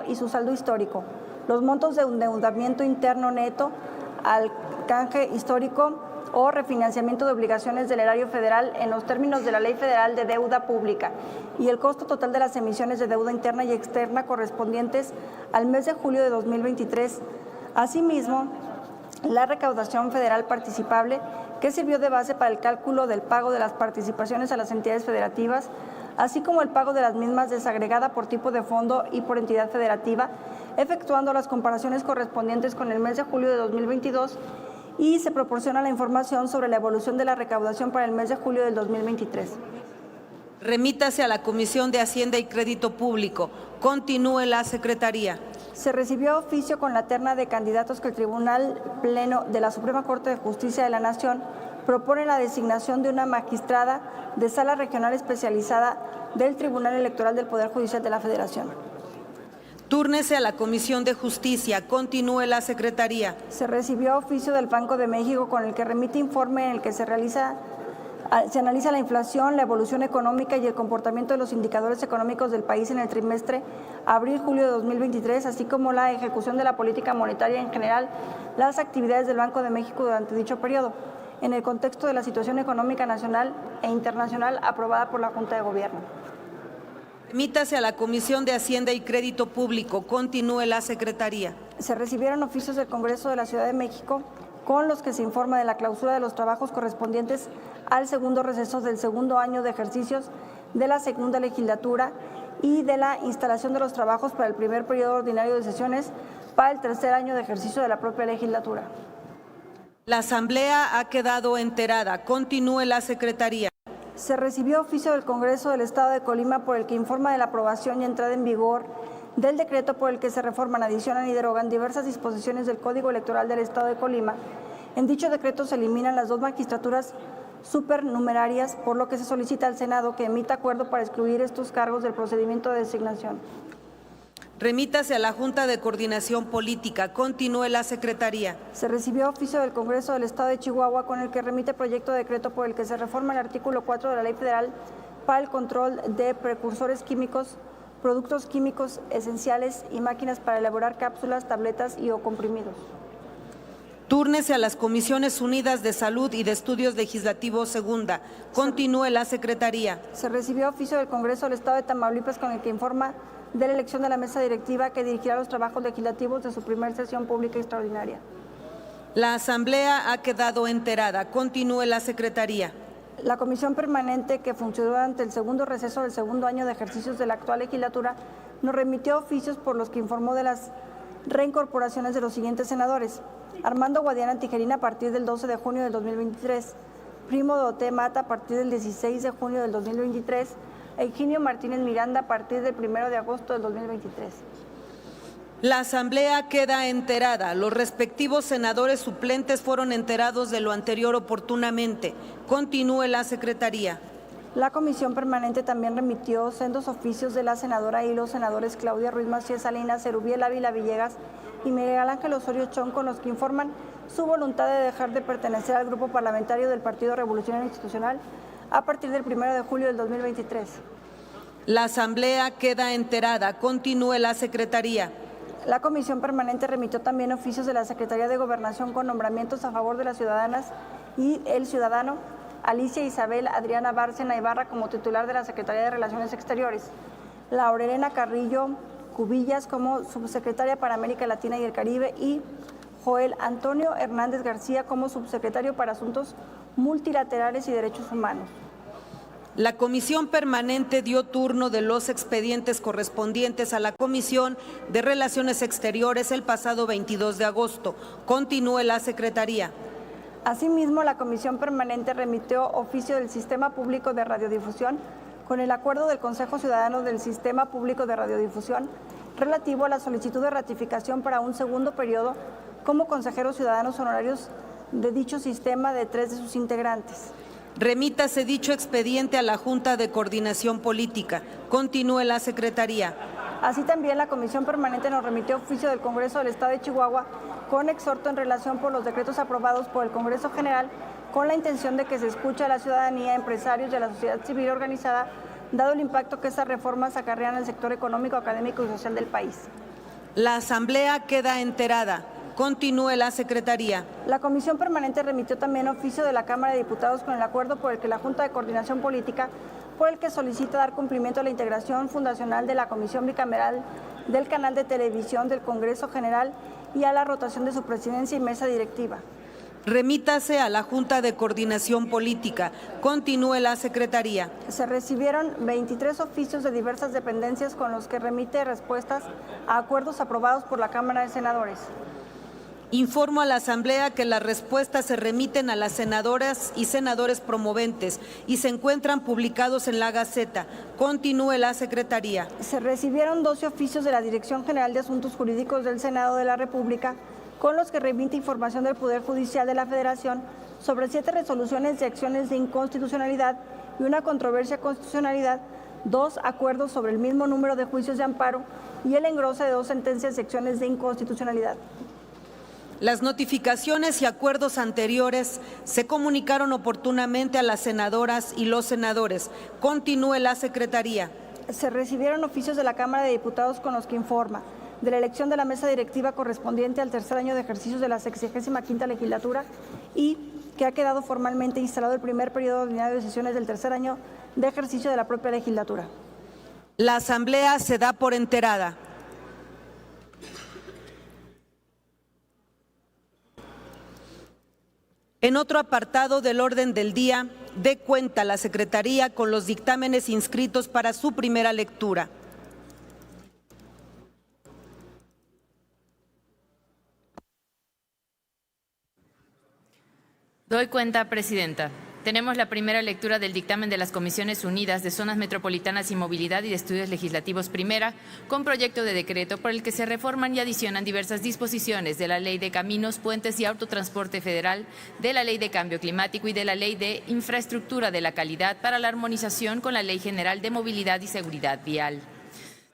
y su saldo histórico, los montos de endeudamiento interno neto al canje histórico o refinanciamiento de obligaciones del erario federal en los términos de la Ley Federal de Deuda Pública y el costo total de las emisiones de deuda interna y externa correspondientes al mes de julio de 2023. Asimismo, la recaudación federal participable que sirvió de base para el cálculo del pago de las participaciones a las entidades federativas, así como el pago de las mismas desagregada por tipo de fondo y por entidad federativa, efectuando las comparaciones correspondientes con el mes de julio de 2022 y se proporciona la información sobre la evolución de la recaudación para el mes de julio del 2023. Remítase a la Comisión de Hacienda y Crédito Público. Continúe la Secretaría. Se recibió oficio con la terna de candidatos que el Tribunal Pleno de la Suprema Corte de Justicia de la Nación propone la designación de una magistrada de Sala Regional Especializada del Tribunal Electoral del Poder Judicial de la Federación. Túrnese a la Comisión de Justicia. Continúe la Secretaría. Se recibió oficio del Banco de México con el que remite informe en el que se analiza la inflación, la evolución económica y el comportamiento de los indicadores económicos del país en el trimestre abril-julio de 2023, así como la ejecución de la política monetaria en general, las actividades del Banco de México durante dicho periodo, en el contexto de la situación económica nacional e internacional aprobada por la Junta de Gobierno. Remítase a la Comisión de Hacienda y Crédito Público. Continúe la Secretaría. Se recibieron oficios del Congreso de la Ciudad de México con los que se informa de la clausura de los trabajos correspondientes al segundo receso del segundo año de ejercicios de la segunda legislatura y de la instalación de los trabajos para el primer periodo ordinario de sesiones para el tercer año de ejercicio de la propia legislatura. La Asamblea ha quedado enterada. Continúe la Secretaría. Se recibió oficio del Congreso del Estado de Colima por el que informa de la aprobación y entrada en vigor del decreto por el que se reforman, adicionan y derogan diversas disposiciones del Código Electoral del Estado de Colima. En dicho decreto se eliminan las 2 magistraturas supernumerarias, por lo que se solicita al Senado que emita acuerdo para excluir estos cargos del procedimiento de designación. Remítase a la Junta de Coordinación Política. Continúe la Secretaría. Se recibió oficio del Congreso del Estado de Chihuahua con el que remite proyecto de decreto por el que se reforma el artículo 4 de la Ley Federal para el control de precursores químicos, productos químicos esenciales y máquinas para elaborar cápsulas, tabletas y o comprimidos. Túrnese a las Comisiones Unidas de Salud y de Estudios Legislativos Segunda. Continúe la Secretaría. Se recibió oficio del Congreso del Estado de Tamaulipas con el que informa de la elección de la mesa directiva que dirigirá los trabajos legislativos de su primera sesión pública extraordinaria. La Asamblea ha quedado enterada. Continúe la Secretaría. La Comisión Permanente que funcionó durante el segundo receso del segundo año de ejercicios de la actual legislatura nos remitió oficios por los que informó de las reincorporaciones de los siguientes senadores: Armando Guadiana Tijerina a partir del 12 de junio del 2023, Primo Doté Mata a partir del 16 de junio del 2023, Eugenio Martínez Miranda a partir del 1 de agosto del 2023. La Asamblea queda enterada. Los respectivos senadores suplentes fueron enterados de lo anterior oportunamente. Continúe la Secretaría. La Comisión Permanente también remitió sendos oficios de la senadora y los senadores Claudia Ruiz Macías Salinas, Erubiel Ávila Villegas y Miguel Ángel Osorio Chong, con los que informan su voluntad de dejar de pertenecer al grupo parlamentario del Partido Revolucionario Institucional a partir del 1 de julio del 2023. La Asamblea queda enterada. Continúe la Secretaría. La Comisión Permanente remitió también oficios de la Secretaría de Gobernación con nombramientos a favor de las ciudadanas y el ciudadano Alicia Isabel Adriana Bárcena Ibarra como titular de la Secretaría de Relaciones Exteriores, Laurelena Carrillo Cubillas como subsecretaria para América Latina y el Caribe y Joel Antonio Hernández García como subsecretario para Asuntos Multilaterales y Derechos Humanos. La Comisión Permanente dio turno de los expedientes correspondientes a la Comisión de Relaciones Exteriores el pasado 22 de agosto. Continúe la Secretaría. Asimismo, la Comisión Permanente remitió oficio del Sistema Público de Radiodifusión con el acuerdo del Consejo Ciudadano del Sistema Público de Radiodifusión relativo a la solicitud de ratificación para un segundo periodo como consejeros ciudadanos honorarios de dicho sistema de 3 de sus integrantes. Remítase dicho expediente a la Junta de Coordinación Política. Continúe la Secretaría. Así también la Comisión Permanente nos remitió oficio del Congreso del Estado de Chihuahua con exhorto en relación por los decretos aprobados por el Congreso General con la intención de que se escuche a la ciudadanía, empresarios y a la sociedad civil organizada dado el impacto que estas reformas acarrean al sector económico, académico y social del país. La Asamblea queda enterada. Continúe la Secretaría. La Comisión Permanente remitió también oficio de la Cámara de Diputados con el acuerdo por el que la Junta de Coordinación Política, por el que solicita dar cumplimiento a la integración fundacional de la Comisión Bicameral del Canal de Televisión del Congreso General y a la rotación de su presidencia y mesa directiva. Remítase a la Junta de Coordinación Política. Continúe la Secretaría. Se recibieron 23 oficios de diversas dependencias con los que remite respuestas a acuerdos aprobados por la Cámara de Senadores. Informo a la Asamblea que las respuestas se remiten a las senadoras y senadores promoventes y se encuentran publicados en la Gaceta. Continúe la Secretaría. Se recibieron 12 oficios de la Dirección General de Asuntos Jurídicos del Senado de la República, con los que remite información del Poder Judicial de la Federación sobre 7 resoluciones de acciones de inconstitucionalidad y una controversia de constitucionalidad, 2 acuerdos sobre el mismo número de juicios de amparo y el engrose de 2 sentencias de acciones de inconstitucionalidad. Las notificaciones y acuerdos anteriores se comunicaron oportunamente a las senadoras y los senadores. Continúe la Secretaría. Se recibieron oficios de la Cámara de Diputados con los que informa de la elección de la mesa directiva correspondiente al tercer año de ejercicios de la 65ª legislatura y que ha quedado formalmente instalado el primer periodo ordinario de sesiones del tercer año de ejercicio de la propia legislatura. La Asamblea se da por enterada. En otro apartado del orden del día, dé cuenta la Secretaría con los dictámenes inscritos para su primera lectura. Doy cuenta, Presidenta. Tenemos la primera lectura del dictamen de las Comisiones Unidas de Zonas Metropolitanas y Movilidad y de Estudios Legislativos Primera, con proyecto de decreto por el que se reforman y adicionan diversas disposiciones de la Ley de Caminos, Puentes y Autotransporte Federal, de la Ley de Cambio Climático y de la Ley de Infraestructura de la Calidad para la armonización con la Ley General de Movilidad y Seguridad Vial.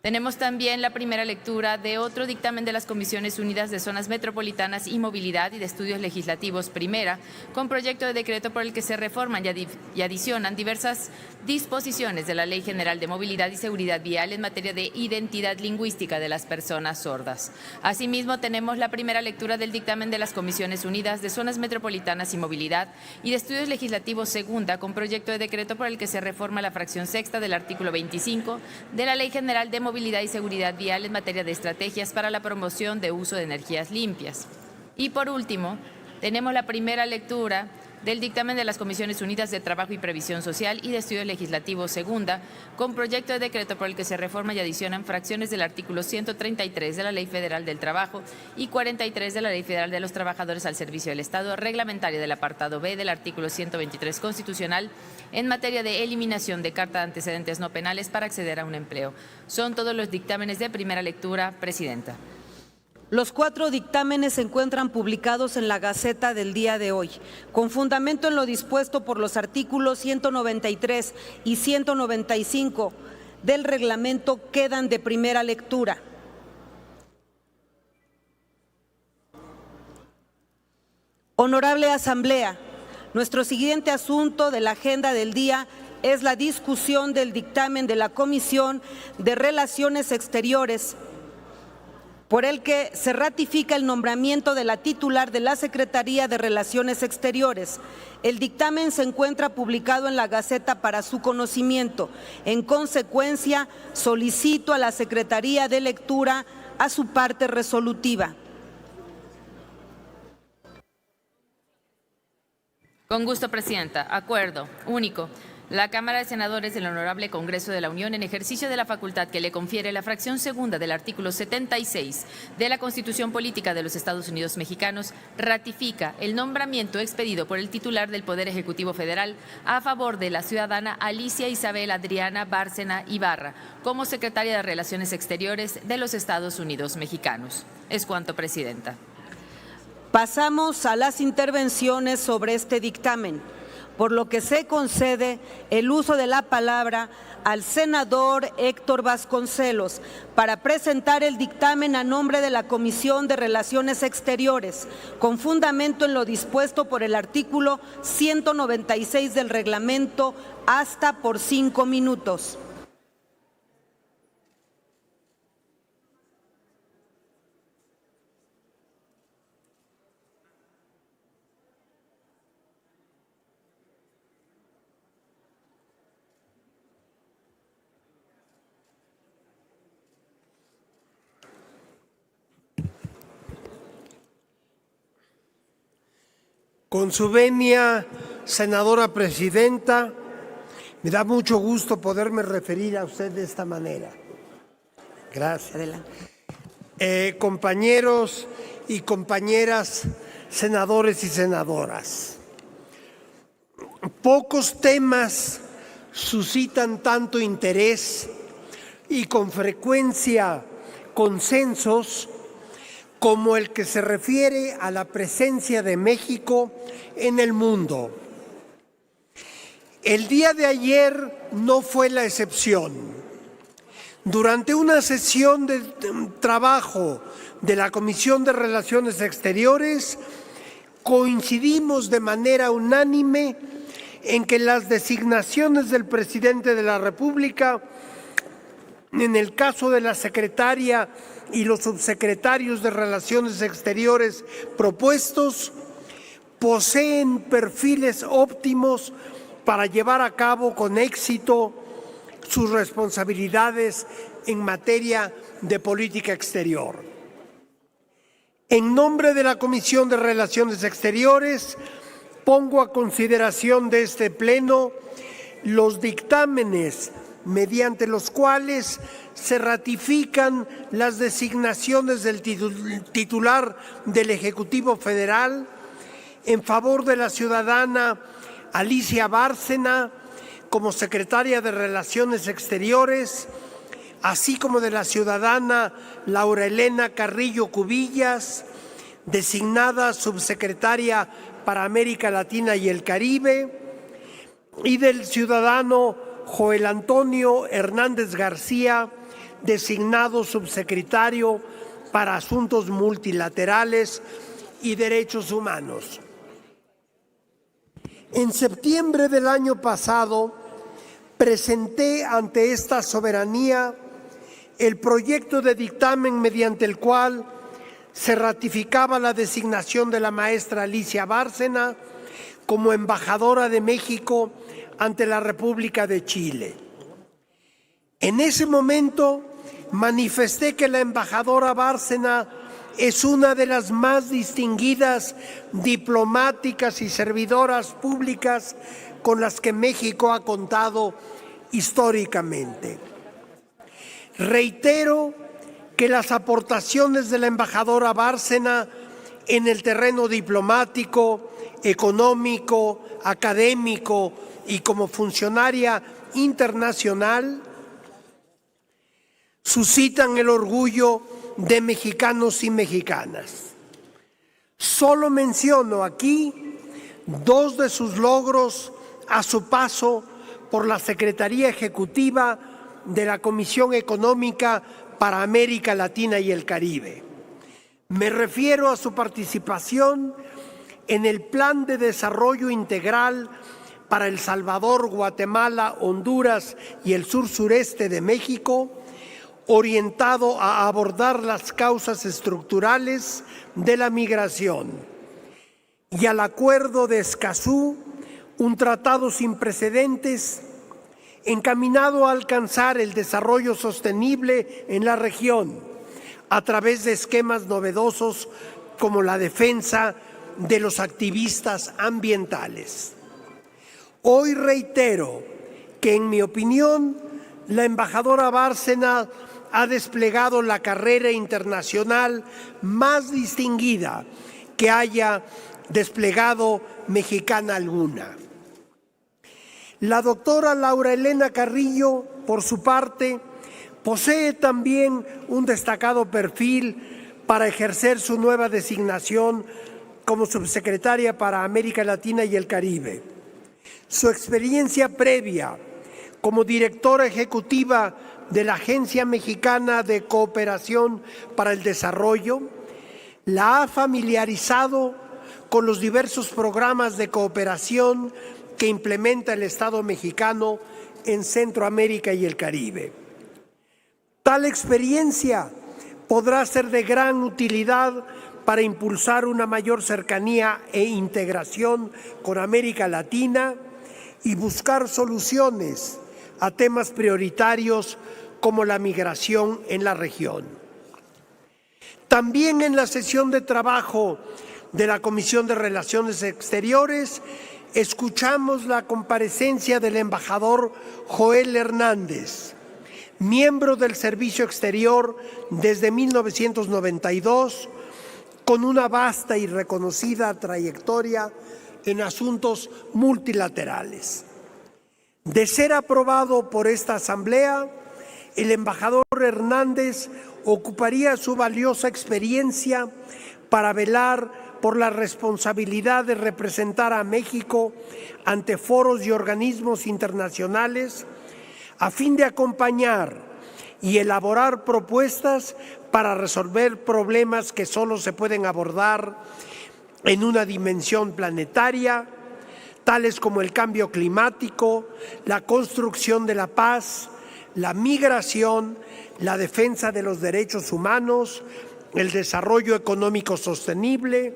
Tenemos también la primera lectura de otro dictamen de las Comisiones Unidas de Zonas Metropolitanas y Movilidad y de Estudios Legislativos Primera, con proyecto de decreto por el que se reforman y adicionan diversas disposiciones de la Ley General de Movilidad y Seguridad Vial en materia de identidad lingüística de las personas sordas. Asimismo, tenemos la primera lectura del dictamen de las Comisiones Unidas de Zonas Metropolitanas y Movilidad y de Estudios Legislativos Segunda, con proyecto de decreto por el que se reforma la fracción sexta del artículo 25 de la Ley General de Movilidad y Seguridad Vial en materia de estrategias para la promoción de uso de energías limpias. Y por último, tenemos la primera lectura del dictamen de las Comisiones Unidas de Trabajo y Previsión Social y de Estudios Legislativos Segunda, con proyecto de decreto por el que se reforma y adicionan fracciones del artículo 133 de la Ley Federal del Trabajo y 43 de la Ley Federal de los Trabajadores al Servicio del Estado, reglamentaria del apartado B del artículo 123 constitucional, en materia de eliminación de carta de antecedentes no penales para acceder a un empleo. Son todos los dictámenes de primera lectura, Presidenta. Los 4 dictámenes se encuentran publicados en la Gaceta del día de hoy, con fundamento en lo dispuesto por los artículos 193 y 195 del reglamento, quedan de primera lectura. Honorable Asamblea, nuestro siguiente asunto de la agenda del día es la discusión del dictamen de la Comisión de Relaciones Exteriores, por el que se ratifica el nombramiento de la titular de la Secretaría de Relaciones Exteriores. El dictamen se encuentra publicado en la Gaceta para su conocimiento. En consecuencia, solicito a la Secretaría de lectura a su parte resolutiva. Con gusto, Presidenta. Acuerdo. Único. La Cámara de Senadores del Honorable Congreso de la Unión, en ejercicio de la facultad que le confiere la fracción segunda del artículo 76 de la Constitución Política de los Estados Unidos Mexicanos, ratifica el nombramiento expedido por el titular del Poder Ejecutivo Federal a favor de la ciudadana Alicia Isabel Adriana Bárcena Ibarra como secretaria de Relaciones Exteriores de los Estados Unidos Mexicanos. Es cuanto, Presidenta. Pasamos a las intervenciones sobre este dictamen. por lo que se concede el uso de la palabra al senador Héctor Vasconcelos para presentar el dictamen a nombre de la Comisión de Relaciones Exteriores, con fundamento en lo dispuesto por el artículo 196 del reglamento, hasta por 5 minutos. Con su venia, senadora presidenta, me da mucho gusto poderme referir a usted de esta manera. Gracias. Adelante. Compañeros y compañeras, senadores y senadoras, pocos temas suscitan tanto interés y con frecuencia consensos como el que se refiere a la presencia de México en el mundo. El día de ayer no fue la excepción. Durante una sesión de trabajo de la Comisión de Relaciones Exteriores, coincidimos de manera unánime en que las designaciones del presidente de la República, en el caso de la secretaria y los subsecretarios de Relaciones Exteriores propuestos, poseen perfiles óptimos para llevar a cabo con éxito sus responsabilidades en materia de política exterior. En nombre de la Comisión de Relaciones Exteriores, pongo a consideración de este Pleno los dictámenes mediante los cuales se ratifican las designaciones del titular del Ejecutivo Federal en favor de la ciudadana Alicia Bárcena como secretaria de Relaciones Exteriores, así como de la ciudadana Laura Elena Carrillo Cubillas, designada subsecretaria para América Latina y el Caribe, y del ciudadano Joel Antonio Hernández García, designado subsecretario para Asuntos Multilaterales y Derechos Humanos. En septiembre del año pasado, presenté ante esta soberanía el proyecto de dictamen mediante el cual se ratificaba la designación de la maestra Alicia Bárcena como embajadora de México ante la República de Chile. En ese momento manifesté que la embajadora Bárcena es una de las más distinguidas diplomáticas y servidoras públicas con las que México ha contado históricamente. Reitero que las aportaciones de la embajadora Bárcena en el terreno diplomático, económico, académico y como funcionaria internacional suscitan el orgullo de mexicanos y mexicanas. Solo menciono aquí dos de sus logros a su paso por la Secretaría Ejecutiva de la Comisión Económica para América Latina y el Caribe. Me refiero a su participación en el Plan de Desarrollo Integral para El Salvador, Guatemala, Honduras y el sur sureste de México, orientado a abordar las causas estructurales de la migración, y al Acuerdo de Escazú, un tratado sin precedentes encaminado a alcanzar el desarrollo sostenible en la región a través de esquemas novedosos como la defensa de los activistas ambientales. Hoy reitero que, en mi opinión, la embajadora Bárcena ha desplegado la carrera internacional más distinguida que haya desplegado mexicana alguna. La doctora Laura Elena Carrillo, por su parte, posee también un destacado perfil para ejercer su nueva designación como subsecretaria para América Latina y el Caribe. Su experiencia previa como directora ejecutiva de la Agencia Mexicana de Cooperación para el Desarrollo la ha familiarizado con los diversos programas de cooperación que implementa el Estado mexicano en Centroamérica y el Caribe. Tal experiencia podrá ser de gran utilidad para impulsar una mayor cercanía e integración con América Latina y buscar soluciones a temas prioritarios como la migración en la región. También en la sesión de trabajo de la Comisión de Relaciones Exteriores escuchamos la comparecencia del embajador Joel Hernández, miembro del Servicio Exterior desde 1992, con una vasta y reconocida trayectoria en asuntos multilaterales. De ser aprobado por esta Asamblea, el embajador Hernández ocuparía su valiosa experiencia para velar por la responsabilidad de representar a México ante foros y organismos internacionales a fin de acompañar y elaborar propuestas para resolver problemas que solo se pueden abordar en una dimensión planetaria, tales como el cambio climático, la construcción de la paz, la migración, la defensa de los derechos humanos, el desarrollo económico sostenible,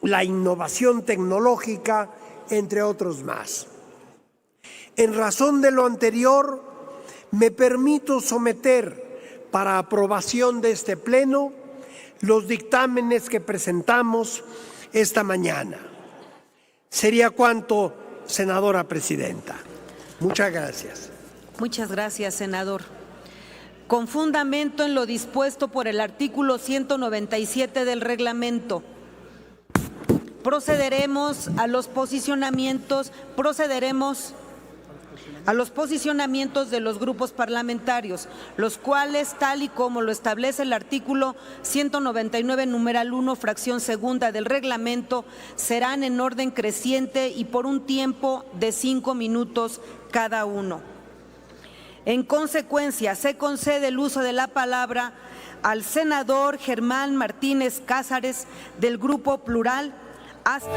la innovación tecnológica, entre otros más. En razón de lo anterior, me permito someter para aprobación de este Pleno los dictámenes que presentamos esta mañana. Sería cuanto, senadora presidenta. Muchas gracias. Muchas gracias, senador. Con fundamento en lo dispuesto por el artículo 197 del reglamento, procederemos a los posicionamientos de los grupos parlamentarios, los cuales, tal y como lo establece el artículo 199, numeral 1, fracción segunda del reglamento, serán en orden creciente y por un tiempo de 5 minutos cada uno. En consecuencia, se concede el uso de la palabra al senador Germán Martínez Cázares del Grupo Plural hasta